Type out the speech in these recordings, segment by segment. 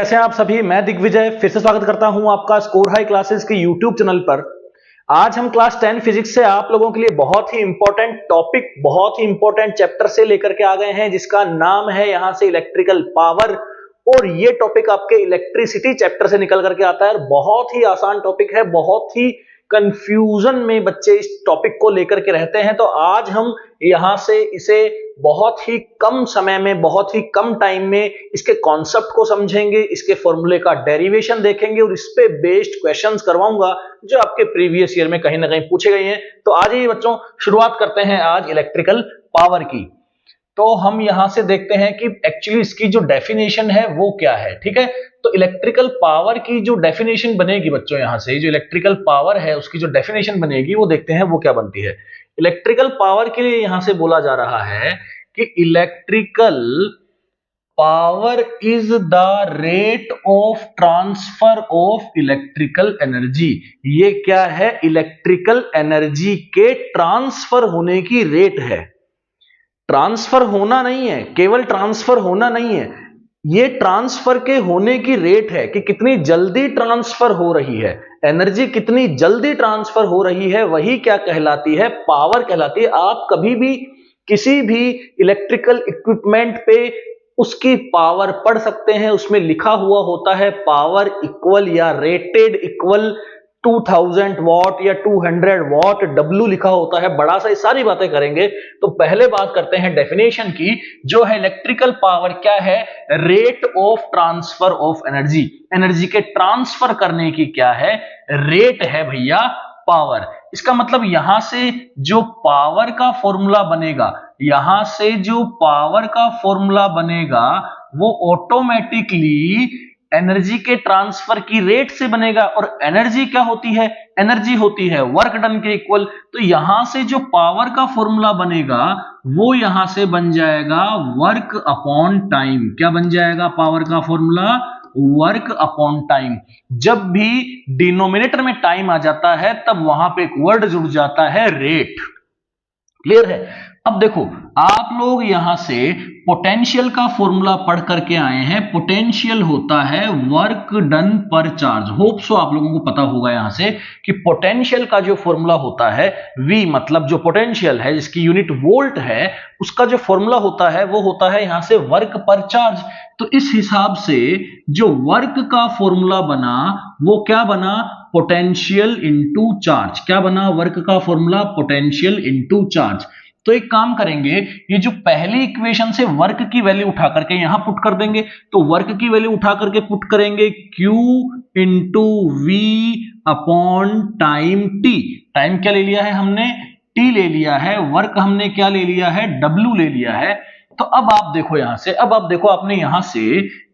कैसे हैं आप सभी। मैं दिग्विजय फिर से स्वागत करता हूं आपका स्कोर हाई क्लासेस के यूट्यूब चैनल पर। आज हम क्लास 10 फिजिक्स से आप लोगों के लिए बहुत ही इंपॉर्टेंट टॉपिक, बहुत ही इंपॉर्टेंट चैप्टर से लेकर के आ गए हैं, जिसका नाम है यहां से इलेक्ट्रिकल पावर। और ये टॉपिक आपके इलेक्ट्रिसिटी चैप्टर से निकल करके आता है। बहुत ही आसान टॉपिक है, बहुत ही कंफ्यूजन में बच्चे इस टॉपिक को लेकर के रहते हैं। तो आज हम यहां से इसे बहुत ही कम समय में, बहुत ही कम टाइम में इसके कॉन्सेप्ट को समझेंगे, इसके फॉर्मूले का डेरिवेशन देखेंगे और इस पे बेस्ड क्वेश्चंस करवाऊंगा जो आपके प्रीवियस ईयर में कहीं ना कहीं पूछे गए हैं। तो आज ही बच्चों शुरुआत करते हैं आज इलेक्ट्रिकल पावर की। तो हम यहां से देखते हैं कि एक्चुअली इसकी जो डेफिनेशन है वो क्या है। ठीक है, तो इलेक्ट्रिकल पावर की जो डेफिनेशन बनेगी बच्चों, यहां से जो इलेक्ट्रिकल पावर है उसकी जो डेफिनेशन बनेगी वो देखते हैं वो क्या बनती है। इलेक्ट्रिकल पावर के लिए यहां से बोला जा रहा है कि electrical power is the rate of transfer of electrical energy. ये क्या है? इलेक्ट्रिकल एनर्जी के ट्रांसफर होने की रेट है। ट्रांसफर होना नहीं है, केवल ट्रांसफर होना नहीं है, ये ट्रांसफर के होने की रेट है कि कितनी जल्दी ट्रांसफर हो रही है एनर्जी, कितनी जल्दी ट्रांसफर हो रही है, वही क्या कहलाती है? पावर कहलाती है। आप कभी भी किसी भी इलेक्ट्रिकल इक्विपमेंट पे उसकी पावर पढ़ सकते हैं, उसमें लिखा हुआ होता है पावर इक्वल या रेटेड इक्वल 2000 वॉट या 200 वॉट, W लिखा होता है बड़ा सा। ये सारी बातें करेंगे। तो पहले बात करते हैं डेफिनेशन की, जो है इलेक्ट्रिकल पावर क्या है? Rate of transfer of energy. Energy के ट्रांसफर करने की क्या है? रेट है भैया पावर। इसका मतलब यहां से जो पावर का फॉर्मूला बनेगा, यहां से जो पावर का फॉर्मूला बनेगा वो ऑटोमेटिकली एनर्जी के ट्रांसफर की रेट से बनेगा। और एनर्जी क्या होती है? एनर्जी होती है वर्क डन के इक्वल। तो यहां से जो पावर का फॉर्मूला बनेगा वो यहां से बन जाएगा वर्क अपॉन टाइम। क्या बन जाएगा पावर का फॉर्मूला? Work upon time. जब भी डिनोमिनेटर में टाइम आ जाता है तब वहां पे एक वर्ड जुड़ जाता है रेट। क्लियर है? अब देखो, आप लोग यहां से पोटेंशियल का फॉर्मूला पढ़ करके आए हैं। पोटेंशियल होता है वर्क डन पर चार्ज। होप सो आप लोगों को पता होगा यहां से कि पोटेंशियल का जो फॉर्मूला होता है V, मतलब जो पोटेंशियल है जिसकी यूनिट वोल्ट है, उसका जो फॉर्मूला होता है वो होता है यहां से वर्क पर चार्ज। तो इस हिसाब से जो वर्क का फॉर्मूला बना वो क्या बना? Potential into charge. क्या बना वर्क का फॉर्मूला? Potential into charge. तो एक काम करेंगे, ये जो पहली इक्वेशन से वर्क की वैल्यू उठा करके यहां पुट कर देंगे। तो वर्क की वैल्यू उठा करके पुट करेंगे Q into V upon time T। Time क्या ले लिया है हमने? T ले लिया है। वर्क हमने क्या ले लिया है? W ले लिया है। तो अब आप देखो यहां से, अब आप देखो आपने यहां से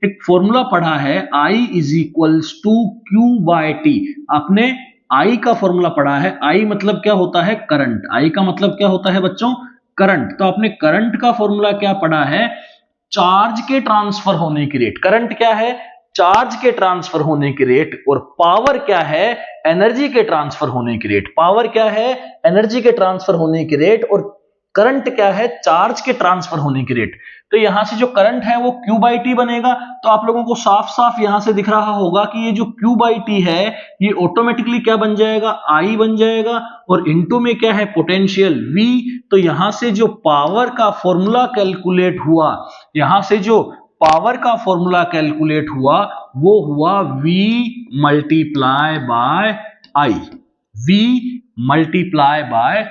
एक फॉर्मूला पढ़ा है I is equals to Q by T। आपने I का फॉर्मूला पढ़ा है। I मतलब क्या होता है? करंट। I का मतलब क्या होता है बच्चों? करंट। तो आपने करंट का फॉर्मूला क्या पढ़ा है? चार्ज के ट्रांसफर होने की रेट। करंट क्या है? चार्ज के ट्रांसफर होने की रेट। और पावर क्या है? एनर्जी के ट्रांसफर होने की रेट। पावर क्या है? एनर्जी के ट्रांसफर होने की रेट। और करंट क्या है? चार्ज के ट्रांसफर होने की रेट। तो यहां से जो करंट है वो Q बाई T बनेगा। तो आप लोगों को साफ साफ यहां से दिख रहा होगा कि ये जो Q बाई T है ये ऑटोमेटिकली क्या बन जाएगा? I बन जाएगा। और इनटू में क्या है? Potential V। तो यहां से जो पावर का फॉर्मूला कैलकुलेट हुआ, यहां से जो पावर का फॉर्मूला कैलकुलेट हुआ वो हुआ V multiply by I। V multiply by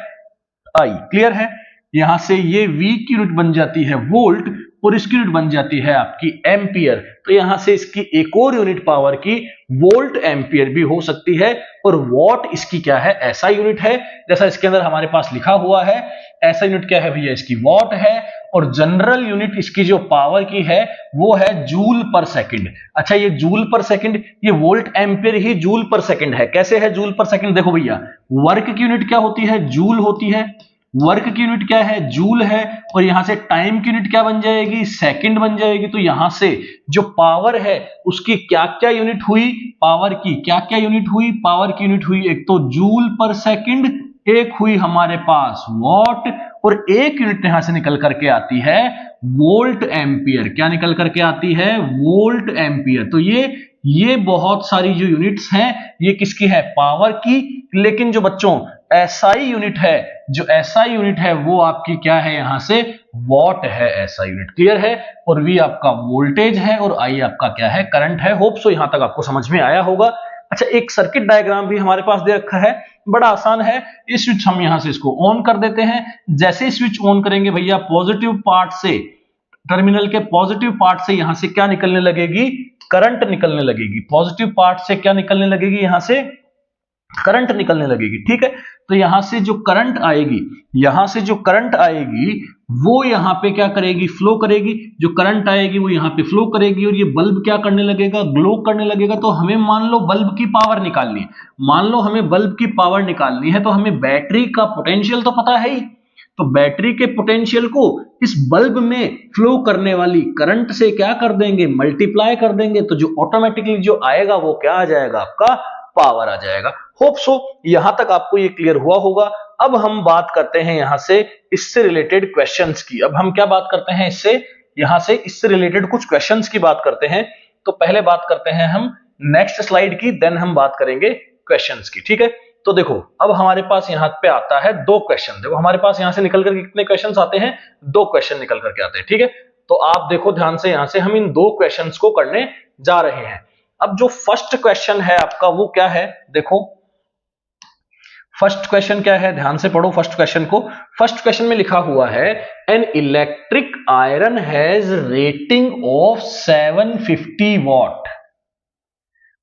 I। Clear है? यहां से ये V की यूनिट बन जाती है वोल्ट और इसकी यूनिट बन जाती है आपकी एम्पियर। तो यहां से इसकी एक और यूनिट पावर की वोल्ट एम्पियर भी हो सकती है। और वॉट इसकी क्या है? ऐसा यूनिट है जैसा इसके अंदर हमारे पास लिखा हुआ है। ऐसा यूनिट क्या है भैया? इसकी वॉट है। और जनरल यूनिट इसकी जो पावर की है वो है जूल पर सेकंड। अच्छा, ये जूल पर सेकंड, ये वोल्ट एम्पियर ही जूल पर सेकंड है। कैसे है जूल पर सेकंड? देखो भैया, वर्क की यूनिट क्या होती है? जूल होती है। वर्क की यूनिट क्या है? जूल है। और यहां से टाइम की यूनिट क्या बन जाएगी? सेकंड बन जाएगी। तो यहां से जो पावर है उसकी क्या क्या यूनिट हुई? पावर की क्या क्या यूनिट हुई? पावर की यूनिट हुई एक तो जूल पर सेकंड, एक हुई हमारे पास वॉट, और एक यूनिट यहां से निकल करके आती है वोल्ट एम्पियर। क्या निकल करके आती है? Volt ampere. तो ये बहुत सारी जो यूनिट्स हैं ये किसकी है? पावर की। लेकिन जो बच्चों एसआई यूनिट है, जो एसआई यूनिट है वो आपकी क्या है? यहां से वॉट है एसआई यूनिट। क्लियर है? और वी आपका वोल्टेज है और आई आपका क्या है? करंट है। होप सो यहां तक आपको समझ में आया होगा। अच्छा, एक सर्किट डायग्राम भी हमारे पास दे रखा है, बड़ा आसान है। इस स्विच हम यहां से इसको ऑन कर देते हैं। जैसे स्विच ऑन करेंगे भैया, पॉजिटिव पार्ट से, टर्मिनल के पॉजिटिव पार्ट से यहां से क्या निकलने लगेगी? करंट निकलने लगेगी। पॉजिटिव पार्ट से क्या निकलने लगेगी? यहां से करंट निकलने लगेगी। ठीक है, तो यहां से जो करंट आएगी, यहां से जो करंट आएगी वो यहां पे क्या करेगी? फ्लो करेगी। जो करंट आएगी वो यहां पे फ्लो करेगी और ये बल्ब क्या करने लगेगा? ग्लो करने लगेगा। तो हमें मान लो बल्ब की पावर निकालनी है, मान लो हमें बल्ब की पावर निकालनी है, तो हमें बैटरी का पोटेंशियल तो पता है ही। तो बैटरी के पोटेंशियल को इस बल्ब में फ्लो करने वाली करंट से क्या कर देंगे? मल्टीप्लाई कर देंगे। तो जो ऑटोमेटिकली जो आएगा वो क्या आ जाएगा? आपका पावर आ जाएगा। होप सो यहां तक आपको ये क्लियर हुआ होगा। अब हम बात करते हैं यहां से इससे रिलेटेड क्वेश्चंस की। अब हम क्या बात करते हैं इससे, यहां से इससे रिलेटेड कुछ क्वेश्चंस की बात करते हैं। तो पहले बात करते हैं हम नेक्स्ट स्लाइड की, देन हम बात करेंगे क्वेश्चंस की। ठीक है, तो देखो अब हमारे पास यहां पे आता है दो क्वेश्चन। देखो हमारे पास यहां से निकल करके कितने क्वेश्चंस आते हैं? दो क्वेश्चन निकल करके आते हैं। ठीक है, तो आप देखो ध्यान से, यहां से हम इन दो क्वेश्चंस को करने जा रहे हैं। अब जो फर्स्ट क्वेश्चन है आपका वो क्या है? देखो फर्स्ट क्वेश्चन क्या है, ध्यान से पढ़ो फर्स्ट क्वेश्चन को। फर्स्ट क्वेश्चन में लिखा हुआ है an electric iron has rating of 750 what.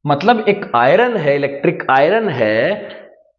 मतलब एक आयरन है, इलेक्ट्रिक आयरन है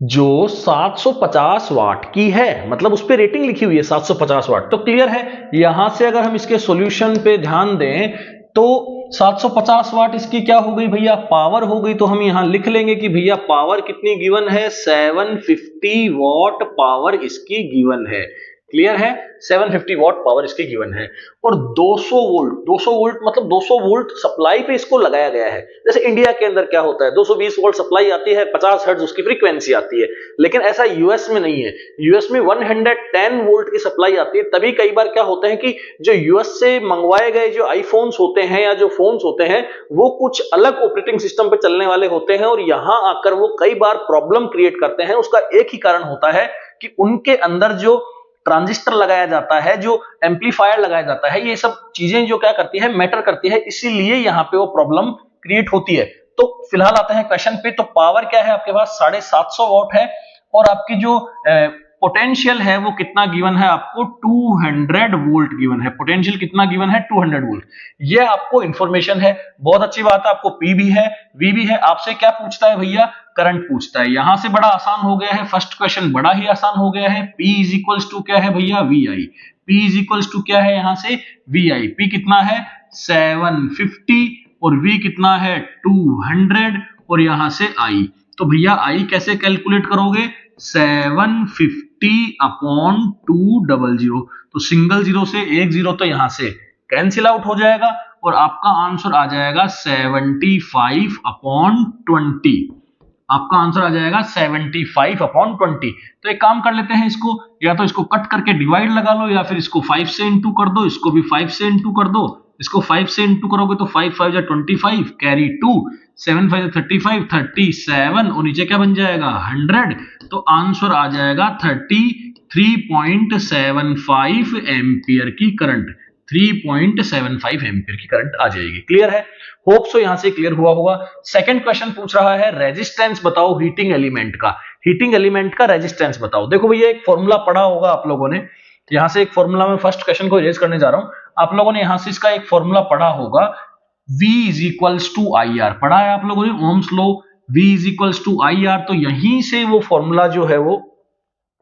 जो 750 वाट की है। मतलब उस पर रेटिंग लिखी हुई है 750 वाट। तो क्लियर है, यहां से अगर हम इसके सॉल्यूशन पे ध्यान दें तो 750 वाट इसकी क्या हो गई भैया? पावर हो गई। तो हम यहां लिख लेंगे कि भैया पावर कितनी गिवन है? 750 वॉट पावर इसकी गिवन है। क्लियर है, 750 वॉट पावर इसकी गिवन है। और 200 वोल्ट, 200 वोल्ट मतलब 200 वोल्ट सप्लाई पे इसको लगाया गया है। जैसे इंडिया के अंदर क्या होता है, 220 वोल्ट सप्लाई आती है, 50 हर्ट्ज उसकी फ्रीक्वेंसी आती है। लेकिन ऐसा यूएस में नहीं है। यूएस में 110 वोल्ट की सप्लाई आती है। तभी कई बार क्या होता है कि जो यूएस से मंगवाए गए जो आईफोन्स होते हैं या जो फोन्स होते हैं वो कुछ अलग ऑपरेटिंग सिस्टम पे चलने वाले होते हैं और यहां आकर वो कई बार प्रॉब्लम क्रिएट करते हैं। उसका एक ही कारण होता है कि उनके अंदर जो ट्रांजिस्टर लगाया जाता है, जो एम्पलीफायर लगाया जाता है, ये सब चीजें जो क्या करती है? मैटर करती है। इसीलिए यहां पे वो प्रॉब्लम क्रिएट होती है। तो फिलहाल आते हैं क्वेश्चन पे। तो पावर क्या है आपके पास? 750 वॉट है और आपकी जो पोटेंशियल है वो कितना गिवन है आपको? 200 वोल्ट गिवन है। पोटेंशियल कितना गिवन है? 200 वोल्ट। ये आपको इंफॉर्मेशन है, बहुत अच्छी बात है। आपको पी भी है, वी भी है। आपसे क्या पूछता है भैया? करंट पूछता है। यहां से बड़ा आसान हो गया है, फर्स्ट क्वेश्चन बड़ा ही आसान हो गया है। P इज इक्वल्स टू क्या है भैया? VI। P is equals to क्या है यहां से? VI। P कितना है? 750 और V कितना है? 200 और यहां से I। तो भैया I कैसे कैलकुलेट करोगे? 750 अपॉन 200। तो सिंगल जीरो से एक जीरो तो यहां से कैंसिल आउट हो जाएगा और आपका आंसर आ जाएगा 75 अपॉन 20। आपका आंसर आ जाएगा 75 अपॉन 20। तो एक काम कर लेते हैं, इसको या तो इसको कट करके डिवाइड लगा लो या फिर इसको 5 से इंटू कर दो, इसको भी 5 से इंटू कर दो। इसको 5 से इंटू करोगे तो 5 5 25 कैरी 2, 7 5 35, 37 और नीचे क्या बन जाएगा? 100। तो आंसर आ जाएगा 33.75 एम्पियर की करंट। 3.75 एम्पियर की करंट आ जाएगी। क्लियर है? होप सो यहां से क्लियर हुआ होगा। सेकंड क्वेश्चन पूछ रहा है रेजिस्टेंस बताओ हीटिंग एलिमेंट का। हीटिंग एलिमेंट का रेजिस्टेंस बताओ। देखो भैया एक फॉर्मूला पढ़ा होगा आप लोगों ने। यहां से एक फॉर्मूला में फर्स्ट क्वेश्चन को इरेज करने जा रहा हूं। आप लोगों ने यहां से इसका एक फॉर्मूला पढ़ा होगा, V is equals to IR। पढ़ा है आप लोगों ने Ohm's law, V is equals to IR। तो यहीं से वो फॉर्मूला जो है वो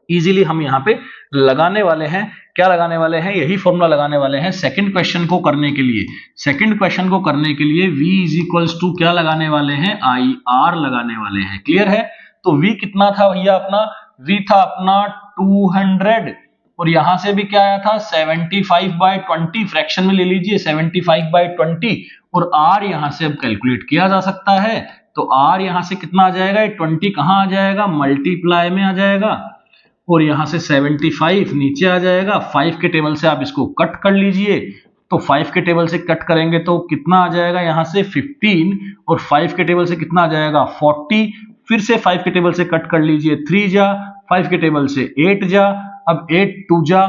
इजीली हम यहां पे लगाने वाले हैं। क्या लगाने वाले हैं? यही फॉर्मूला लगाने वाले हैं सेकंड क्वेश्चन को करने के लिए। सेकंड क्वेश्चन को करने के लिए V इज इक्वल्स टू क्या लगाने वाले हैं? IR लगाने वाले हैं। क्लियर है? तो V कितना था भैया अपना? V था अपना 200 और यहां से भी क्या आया था? 75/20। फ्रैक्शन में ले लीजिए 75/20 और R यहां से अब कैलकुलेट किया जा सकता है। तो R यहां से कितना आ जाएगा? 20 कहां आ जाएगा? मल्टीप्लाई में आ जाएगा। और यहां से 75 नीचे आ जाएगा। 5 के टेबल से आप इसको कट कर लीजिए, तो 5 के टेबल से कट करेंगे तो कितना आ जाएगा यहां से 15, और 5 के टेबल से कितना आ जाएगा 40। फिर से 5 के टेबल से कट कर लीजिए, 3 जा, 5 के टेबल से 8 जा, अब 8 2 जा,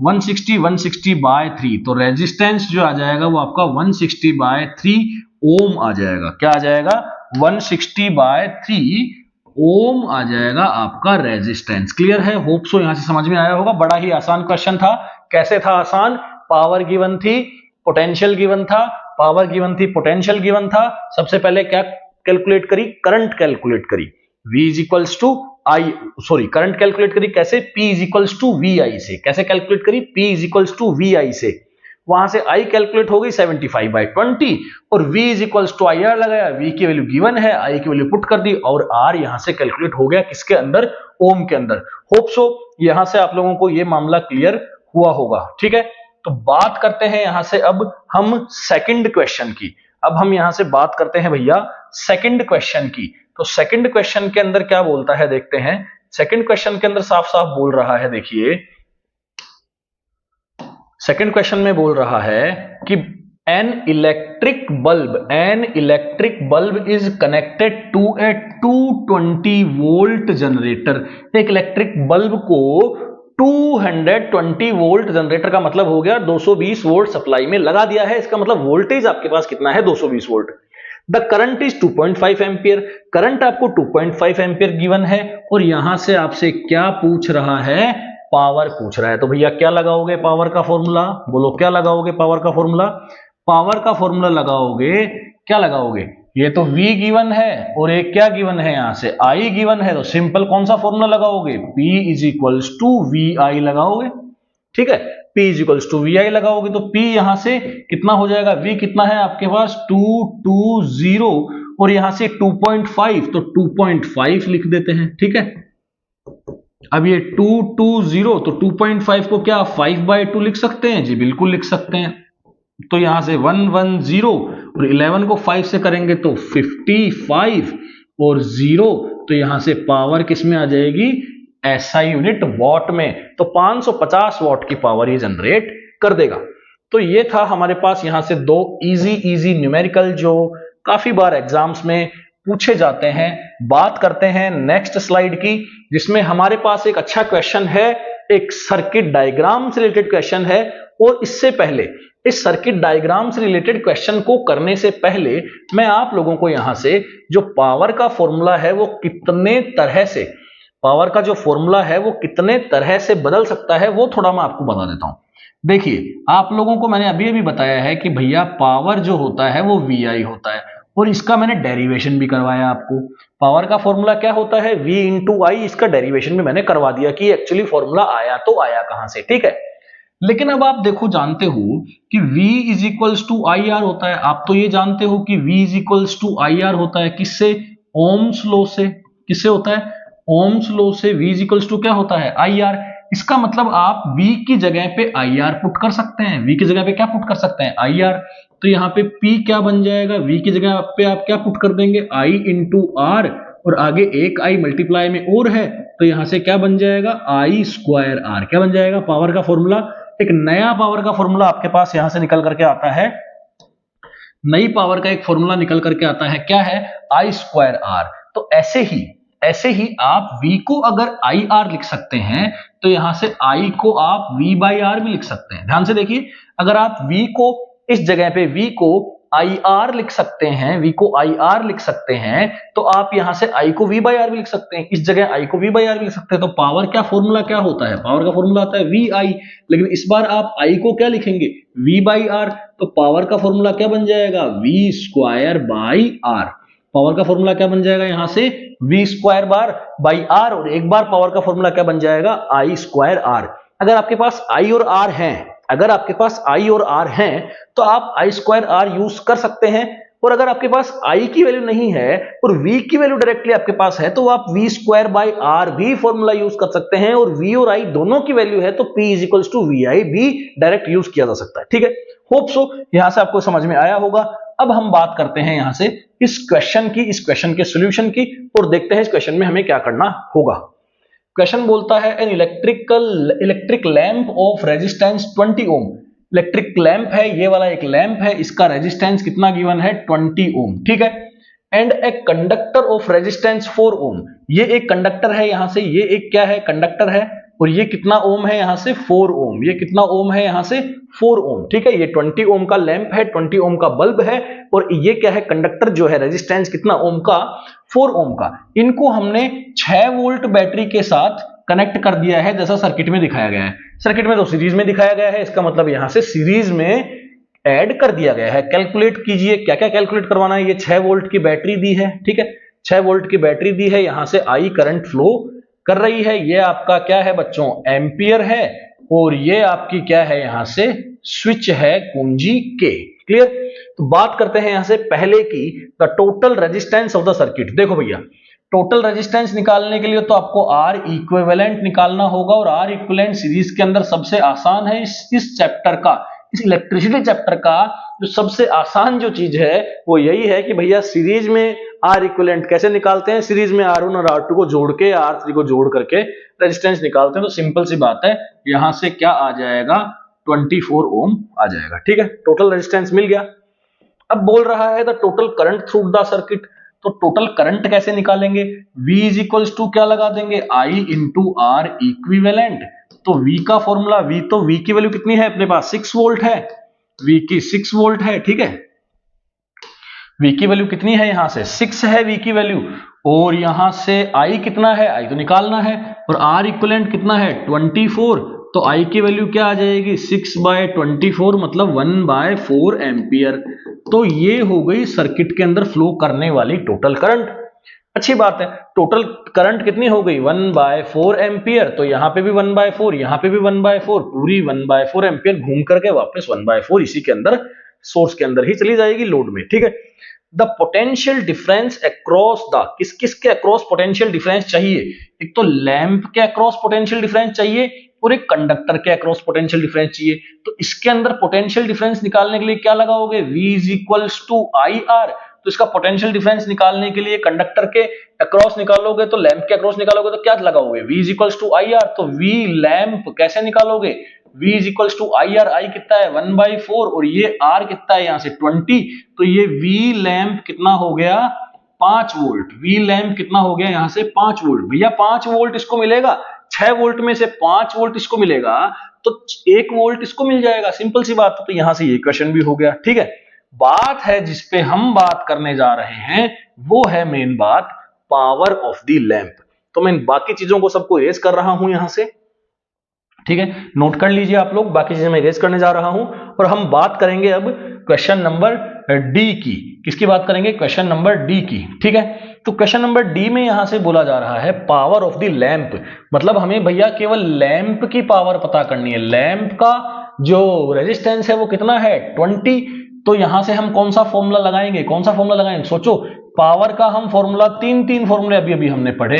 160 बाय 3, तो रेजिस्टेंस जो आ जाएगा वो आपका 160 बाय 3 ओम आ जाएगा। क्या आ जाएगा 160 बाय 3 ओम आ जाएगा आपका रेजिस्टेंस। क्लियर है? होप सो यहां से समझ में आया होगा। बड़ा ही आसान क्वेश्चन था। कैसे था आसान? पावर गिवन थी, पोटेंशियल गिवन था, पावर गिवन थी, पोटेंशियल गिवन था। सबसे पहले क्या कैलकुलेट करी? करंट कैलकुलेट करी। V is equals to I, sorry current calculate करी कैसे? P is equals to VI से। कैसे कैलकुलेट करी? P is equals to VI से। वहां से I कैलकुलेट हो गई 75 बाई 20, और V is equals to IR लगाया। V की वैल्यू गिवन है, I की वैल्यू पुट कर दी, और R यहां से कैलकुलेट हो गया किसके अंदर? ओम के अंदर। होप सो यहां से आप लोगों को यह मामला क्लियर हुआ होगा। ठीक है, तो बात करते हैं यहां से अब हम सेकंड क्वेश्चन की। अब हम यहां से बात करते हैं भैया सेकंड क्वेश्चन की। तो सेकंड क्वेश्चन के अंदर क्या बोलता है देखते हैं। सेकंड क्वेश्चन के अंदर साफ साफ बोल रहा है, देखिए सेकंड क्वेश्चन में बोल रहा है कि an electric bulb is connected to a 220 volt generator. एक इलेक्ट्रिक बल्ब को 220 वोल्ट, जनरेटर का मतलब हो गया 220 वोल्ट सप्लाई में लगा दिया है। इसका मतलब वोल्टेज आपके पास कितना है? 220 volt. The current is 2.5 ampere. Current आपको 2.5 एम्पियर गिवन है, और यहां से आपसे क्या पूछ रहा है? पावर पूछ रहा है। तो भैया क्या लगाओगे पावर का फॉर्मूला? बोलो क्या लगाओगे पावर का फॉर्मूला? पावर का फॉर्मूला लगाओगे, क्या लगाओगे? ये तो V गिवन है और एक क्या गिवन है? यहां से I गिवन है, तो सिंपल कौन सा फॉर्मूला लगाओगे? P is equals to VI लगाओगे। ठीक है, P is equals to VI लगाओगे, तो P यहां से कितना हो जाएगा? V कितना है आपके पास? 220, और यहां से 2.5, तो 2.5 लिख देते हैं। ठीक है, अब ये 220, तो 2.5 को क्या 5/2 लिख सकते हैं? जी बिल्कुल लिख सकते हैं। तो यहां से 110, और 11 को 5 से करेंगे तो 55, और 0, तो यहां से पावर किस में आ जाएगी? SI यूनिट वॉट में। तो 550 वॉट की पावर ये जनरेट कर देगा। तो ये था हमारे पास यहां से दो इजी न्यूमेरिकल जो काफी बार एग्जाम्स में पूछे जाते हैं। बात करते हैं नेक्स्ट स्लाइड की, जिसमें हमारे पास एक अच्छा क्वेश्चन है, एक सर्किट डायग्राम से रिलेटेड क्वेश्चन है। और इससे पहले, इस सर्किट डायग्राम से रिलेटेड क्वेश्चन को करने से पहले, मैं आप लोगों को यहां से जो पावर का फॉर्मूला है वो कितने तरह से, पावर का जो फॉर्मूला है वो कितने तरह से बदल सकता है वो थोड़ा मैं आपको बता देता हूं। देखिए, आप लोगों को मैंने अभी बताया है कि भैया पावर जो होता है वो VI होता है, और इसका मैंने डेरिवेशन भी करवाया आपको। पावर का फॉर्मूला क्या होता है? V इंटू आई। इसका डेरिवेशन भी मैंने करवा दिया कि एक्चुअली फॉर्मूला आया तो आया कहां से। ठीक है, लेकिन अब आप देखो, जानते हो कि V is equals to IR होता है। आप तो ये जानते हो कि V is equals to IR होता है किससे? ओम्स लॉ से। किससे होता है? ओम्स लॉ से। V इज इक्वल्स टू क्या होता है? IR। इसका मतलब आप V की जगह पे IR पुट कर सकते हैं। V की जगह पे क्या पुट कर सकते हैं? IR। तो यहाँ पे P क्या बन जाएगा? V की जगह पे आप क्या पुट कर देंगे? I इंटू R, और आगे एक I मल्टीप्लाई में और है, तो यहां से क्या बन जाएगा? I square R। क्या बन जाएगा? पावर का फॉर्मूला। एक नया पावर का फॉर्मूला आपके पास यहां से निकल करके आता है। नई पावर का एक फॉर्मूला निकल करके आता है, क्या है? I square R। तो ऐसे ही आप V को अगर IR लिख सकते हैं, तो यहां से I को आप V/R भी लिख सकते हैं। ध्यान से देखिए, अगर आप V को इस जगह पे V को IR लिख सकते हैं, V को IR लिख सकते हैं, तो आप यहां से I को V/R भी लिख सकते हैं। इस जगह I को V/R भी लिख सकते हैं। तो पावर का फॉर्मूला क्या होता है? पावर का फॉर्मूला आता है VI, लेकिन इस बार आप I को क्या लिखेंगे? V/R। तो पावर का फॉर्मूला क्या बन जाएगा? V square by R। Power का फॉर्मूला क्या बन जाएगा? यहां से V स्क्वायर बाई R, और एक बार पावर का फॉर्मूला क्या बन जाएगा? I square R। अगर आपके पास I और R हैं, अगर आपके पास I और R हैं, तो आप I स्क्वायर R यूज कर सकते हैं। और अगर आपके पास I की वैल्यू नहीं है और V की वैल्यू डायरेक्टली आपके पास है, तो आप V स्क्वायर बाई R भी फॉर्मूला यूज कर सकते हैं। और V और I दोनों की वैल्यू है, तो P is equals to VI भी डायरेक्ट यूज किया जा सकता है। ठीक है, होप सो यहां से आपको समझ में आया होगा। अब हम बात करते हैं यहां से इस क्वेश्चन की, इस क्वेश्चन के सॉल्यूशन की, और देखते हैं इस क्वेश्चन में हमें क्या करना होगा। क्वेश्चन बोलता है an electric lamp of resistance 20 ohm. Electric lamp है, ये वाला एक लैंप है, इसका रेजिस्टेंस कितना गिवन है 20 ओम, ठीक है। And a conductor of resistance 4 ओम, ये एक कंडक्टर है यहां से, ये एक क्या है कंडक्टर है, और ये कितना ओम है यहां से 4 ओम, ये कितना ओम है यहां से 4 ओम, ठीक है। ये 20 ओम का लैंप है, 20 ओम का बल्ब है, और ये क्या है कंडक्टर जो है रेजिस्टेंस कितना ओम का 4 ओम का। इनको हमने 6 वोल्ट बैटरी के साथ कनेक्ट कर दिया है, जैसा सर्किट में दिखाया गया है। सर्किट में तो सीरीज में दिखाया गया है, इसका मतलब यहां से सीरीज में ऐड कर दिया गया है। कैलकुलेट कीजिए क्या क्या कैलकुलेट करवाना है। ये 6 वोल्ट की बैटरी दी है, ठीक है, 6 वोल्ट की बैटरी दी है, यहां से आई करंट फ्लो कर रही है। ये आपका क्या है बच्चों एम्पियर है, और ये आपकी क्या है यहां से स्विच है कुंजी के। क्लियर। तो बात करते हैं यहां से पहले की the total resistance of the circuit. देखो भैया टोटल रेजिस्टेंस निकालने के लिए तो आपको आर इक्विवेलेंट निकालना होगा, और आर इक्विवेलेंट सीरीज के अंदर सबसे आसान है। इस चैप्टर का, इस इलेक्ट्रिसिटी चैप्टर का जो सबसे आसान जो चीज है वो यही है कि भैया सीरीज में आर इक्विवेलेंट कैसे निकालते हैं। सीरीज में R1 और R2 को जोड़ के R3 को जोड़ करके रेजिस्टेंस निकालते हैं। तो सिंपल सी बात है, यहां से क्या आ जाएगा 24 ओम आ जाएगा, ठीक है। टोटल रेजिस्टेंस मिल गया। अब बोल रहा है the total current through the circuit. तो टोटल करंट कैसे निकालेंगे, V इज इक्वल्स टू क्या लगा देंगे I इंटू आर इक्विवेलेंट। तो V का फॉर्मूला, V की वैल्यू कितनी है अपने पास 6 वोल्ट है, V की 6 वोल्ट है, ठीक है। V की वैल्यू कितनी है यहां से 6 है V की वैल्यू, और यहां से I कितना है, I तो निकालना है, और R इक्विवेलेंट कितना है 24। तो I की वैल्यू क्या आ जाएगी 6/24 मतलब 1/4 एम्पियर। तो ये हो गई सर्किट के अंदर फ्लो करने वाली टोटल करंट। अच्छी बात है, टोटल करंट कितनी हो गई 1/4 एम्पियर। तो यहां पे भी 1/4, यहां पे भी 1/4, पूरी 1/4 एम्पियर घूम करके वापस 1/4 इसी के अंदर सोर्स के अंदर ही चली जाएगी लोड में, ठीक है। The potential difference across the, किस किस के अक्रॉस पोटेंशियल डिफरेंस चाहिए, एक तो लैंप के अक्रॉस पोटेंशियल डिफरेंस चाहिए, और एक कंडक्टर के अक्रॉस पोटेंशियल डिफरेंस चाहिए। तो इसके अंदर पोटेंशियल डिफरेंस निकालने के लिए क्या लगाओगे, V is equals to I R. तो इसका पोटेंशियल डिफरेंस निकालने के लिए कंडक्टर के अक्रॉस निकालोगे, तो लैंप के अक्रॉस निकालोगे तो क्या लगाओगे V is equals to I R. तो V लैंप कैसे निकालोगे, V is equals to I R, I कितना है 1/4, और ये R कितना है यहां से 20। तो ये V लैंप कितना हो गया 5 वोल्ट। V लैंप कितना हो गया यहां से 5 वोल्ट। भैया 5 वोल्ट इसको मिलेगा, 6 वोल्ट में से 5 वोल्ट इसको मिलेगा, तो 1 वोल्ट इसको मिल जाएगा। सिंपल सी बात है। तो यहां से ये क्वेश्चन भी हो गया, ठीक है। बात है जिसपे हम बात करने जा रहे हैं वो है मेन बात पावर ऑफ द लैंप। तो मैं बाकी चीजों को सबको इरेज कर रहा हूं यहां से, ठीक है, नोट कर लीजिए आप लोग, बाकी चीजें मैं इरेज करने जा रहा हूं। और हम बात करेंगे अब क्वेश्चन नंबर डी की। किसकी बात करेंगे, क्वेश्चन नंबर डी की, ठीक है। तो क्वेश्चन नंबर डी में यहां से बोला जा रहा है पावर ऑफ द लैंप, मतलब हमें भैया केवल लैंप की पावर पता करनी है। लैंप का जो रेजिस्टेंस है वो कितना है 20। तो यहां से हम कौन सा फॉर्मूला लगाएंगे, कौन सा फॉर्मूला लगाएंगे, सोचो। पावर का हम फॉर्मूला तीन फॉर्मूले अभी हमने पढ़े।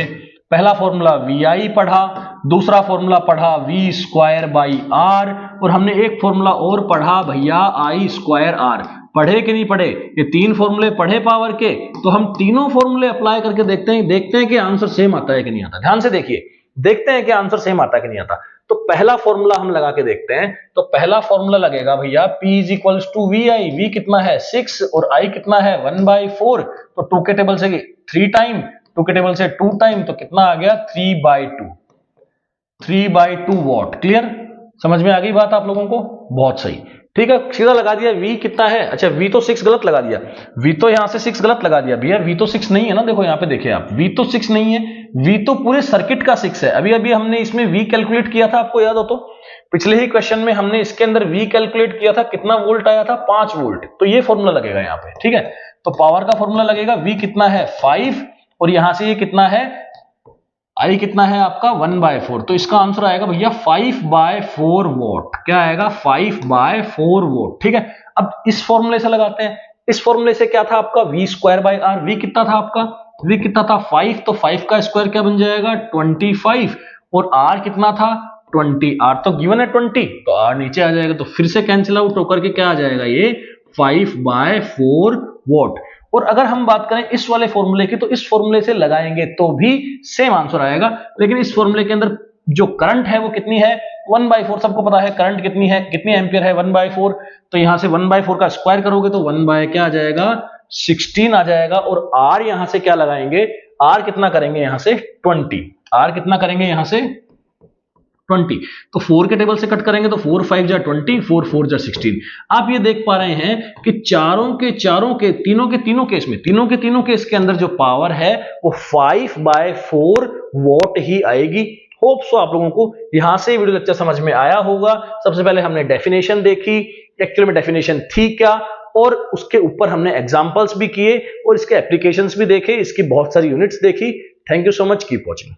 पहला फॉर्मूला VI पढ़ा, दूसरा फॉर्मूला पढ़ा V²/R, और हमने एक फॉर्मूला और पढ़ा भैया I²R। पढ़े कि नहीं पढ़े, ये 3 फॉर्मूले पढ़े पावर के। तो हम तीनों फॉर्मूले अप्लाई करके देखते हैं कि आंसर सेम आता है कि नहीं आता। ध्यान से देखिए, देखते हैं कि आंसर सेम आता है कि नहीं आता। तो पहला फॉर्मूला हम लगा के देखते हैं। तो पहला फॉर्मूला लगेगा भैया P is equals to VI। V कितना है 6 और I कितना है 1/4। तो 2 के टेबल से 3 टाइम, 2 के टेबल से 2 टाइम, तो कितना आ गया 3/2 वॉट। क्लियर, समझ में आ गई बात आप लोगों को, बहुत सही, ठीक है। सीधा लगा दिया। V कितना है, अच्छा V तो 6 गलत लगा दिया, V तो यहां से 6 गलत लगा दिया भैया। V तो 6 नहीं है ना, देखो यहां पे देखिए आप, V तो 6 नहीं है, V तो पूरे सर्किट का 6 है। अभी हमने इसमें V कैलकुलेट किया था, आपको याद हो तो पिछले ही क्वेश्चन में हमने इसके अंदर V कैलकुलेट किया था, कितना वोल्ट आया था 5 वोल्ट। तो ये फॉर्मूला लगेगा यहाँ पे, ठीक है। तो पावर का फॉर्मूला लगेगा V कितना है 5, और यहां से ये कितना है I कितना है आपका 1/4। तो इसका आंसर आएगा भैया 5/4 वोट। क्या आएगा 5/4 वोट, ठीक है। अब इस फॉर्मूले से लगाते हैं। इस फॉर्मूले से क्या था आपका V²/R। V कितना था आपका, V कितना था 5, तो 5 का स्क्वायर क्या बन जाएगा 25, और R कितना था 20। R तो गिवन है 20, तो R नीचे आ जाएगा, तो फिर से कैंसिल आउट होकर के क्या आ जाएगा ये 5/4 वोट। और अगर हम बात करें इस वाले फॉर्मूले की, तो इस फॉर्मूले से लगाएंगे तो भी सेम आंसर आएगा, लेकिन इस फॉर्मूले के अंदर जो करंट है वो कितनी है 1/4। सबको पता है करंट कितनी है, कितनी एम्पियर है 1/4। तो यहां से 1/4 का स्क्वायर करोगे तो 1 क्या आ जाएगा 16 आ जाएगा। और आर यहां से क्या लगाएंगे, आर कितना करेंगे यहां से 20। आर कितना करेंगे यहां से 20। तो 4 के टेबल से कट करेंगे तो 4 5 जा 20, 4 4 जा 16। आप ये देख पा रहे हैं कि तीनों के तीनों केस के अंदर जो पावर है वो 5/4 वॉट ही आएगी। होप सो आप लोगों को यहां से वीडियो लेक्चर समझ में आया होगा। सबसे पहले हमने डेफिनेशन देखी, एक्चुअल में डेफिनेशन थी क्या, और उसके ऊपर हमने एग्जांपल्स भी किए और इसके एप्लीकेशंस भी देखे, इसकी बहुत सारी यूनिट्स देखी। Thank you so much, keep watching.